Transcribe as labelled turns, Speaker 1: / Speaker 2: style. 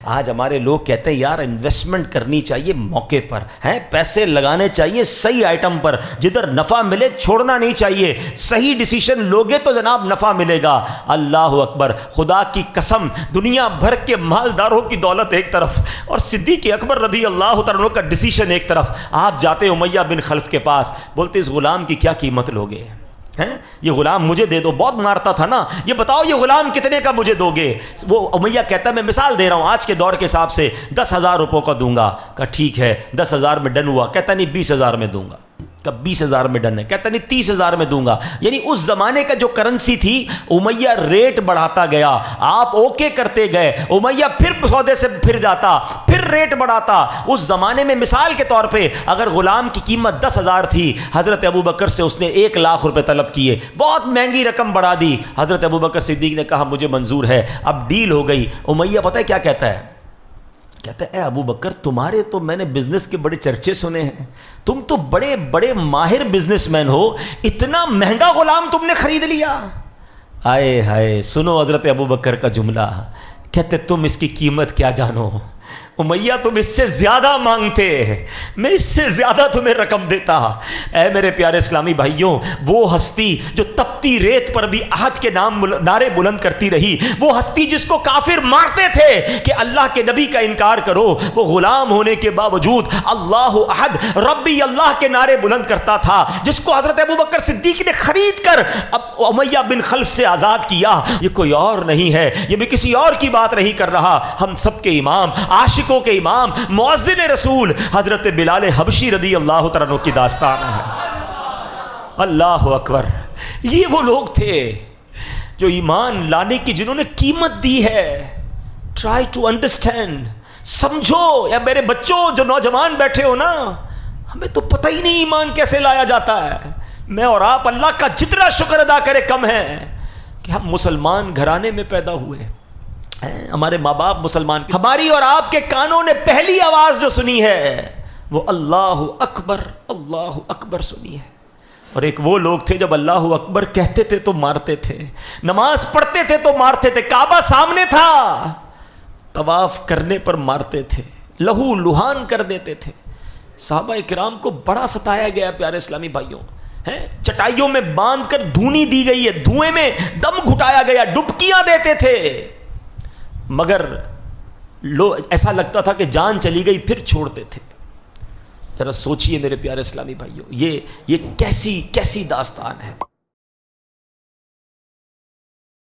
Speaker 1: آج ہمارے لوگ کہتے ہیں یار انویسٹمنٹ کرنی چاہیے موقع پر ہیں، پیسے لگانے چاہیے صحیح آئٹم پر، جدھر نفع ملے چھوڑنا نہیں چاہیے، صحیح ڈیسیشن لوگے تو جناب نفع ملے گا۔ اللہ اکبر، خدا کی قسم، دنیا بھر کے مالداروں کی دولت ایک طرف اور صدیق اکبر رضی اللہ تعالیٰ کا ڈیسیشن ایک طرف، آپ جاتے امیہ بن خلف کے پاس، بولتے اس غلام کی کیا قیمت لوگے ہیں؟ یہ غلام مجھے دے دو، بہت مارتا تھا نا، یہ بتاؤ یہ غلام کتنے کا مجھے دو گے؟ وہ امیہ کہتا ہے میں مثال دے رہا ہوں آج کے دور کے حساب سے 10,000 روپوں کا دوں گا۔ کہا ٹھیک ہے 10,000 میں ڈن ہوا۔ کہتا نہیں 20,000 میں دوں گا۔ کہ 20,000 میں ڈن ہے۔ کہتا نہیں 30,000 میں دوں گا۔ یعنی اس زمانے کا جو کرنسی تھی، امیہ ریٹ بڑھاتا گیا، آپ اوکے کرتے گئے، امیہ پھر سودے سے پھر جاتا، پھر ریٹ بڑھاتا۔ اس زمانے میں مثال کے طور پہ اگر غلام کی قیمت 10,000 تھی، حضرت ابوبکر سے اس نے 1,00,000 روپے طلب کیے، بہت مہنگی رقم بڑھا دی۔ حضرت ابوبکر صدیق نے کہا مجھے منظور ہے، اب ڈیل ہو گئی۔ امیہ پتہ ہے کیا کہتا ہے؟ کہتا ہے اے ابو بکر، تمہارے تو میں نے بزنس کے بڑے چرچے سنے ہیں، تم تو بڑے بڑے ماہر بزنس مین ہو، اتنا مہنگا غلام تم نے خرید لیا؟ آئے ہائے، سنو حضرت ابو بکر کا جملہ، کہتے تم اس کی قیمت کیا جانو امیہ، تم اس سے زیادہ مانگتے، میں اس سے زیادہ تمہیں رقم دیتا۔ اے میرے پیارے اسلامی بھائیوں، وہ ہستی جو تپتی ریت پر بھی احد کے نام نعرے بلند کرتی رہی، وہ ہستی جس کو کافر مارتے تھے کہ اللہ کے نبی کا انکار کرو، وہ غلام ہونے کے باوجود اللہ احد ربی اللہ کے نعرے بلند کرتا تھا، جس کو حضرت ابوبکر صدیق نے خرید کر اب امیہ بن خلف سے آزاد کیا۔ یہ کوئی اور نہیں ہے، یہ بھی کسی اور کی بات نہیں کر رہا، ہم سب کے امام، عاشقوں کے امام، مؤذن رسول حضرت بلال حبشی رضی اللہ تعالیٰ عنہ کی داستان ہے۔ اللہ اکبر، یہ وہ لوگ تھے جو ایمان لانے کی جنہوں نے قیمت دی ہے۔ ٹرائی ٹو انڈرسٹینڈ، سمجھو۔ یا میرے بچوں جو نوجوان بیٹھے ہو نا، ہمیں تو پتہ ہی نہیں ایمان کیسے لایا جاتا ہے۔ میں اور آپ اللہ کا جتنا شکر ادا کرے کم ہے کہ ہم مسلمان گھرانے میں پیدا ہوئے، ہمارے ماں باپ مسلمان، ہماری اور آپ کے کانوں نے پہلی آواز جو سنی ہے وہ اللہ اکبر سنی ہے۔ اور ایک وہ لوگ تھے جب اللہ اکبر کہتے تھے تو مارتے تھے، نماز پڑھتے تھے تو مارتے تھے، کعبہ سامنے تھا طواف کرنے پر مارتے تھے، لہو لہان کر دیتے تھے۔ صحابہ کرام کو بڑا ستایا گیا پیارے اسلامی بھائیوں، چٹائیوں میں باندھ کر دھونی دی گئی ہے، دھوئیں میں دم گھٹایا گیا، ڈبکیاں دیتے تھے، مگر ایسا لگتا تھا کہ جان چلی گئی پھر چھوڑتے تھے۔ ذرا سوچئے میرے پیارے اسلامی بھائیوں، یہ کیسی داستان ہے۔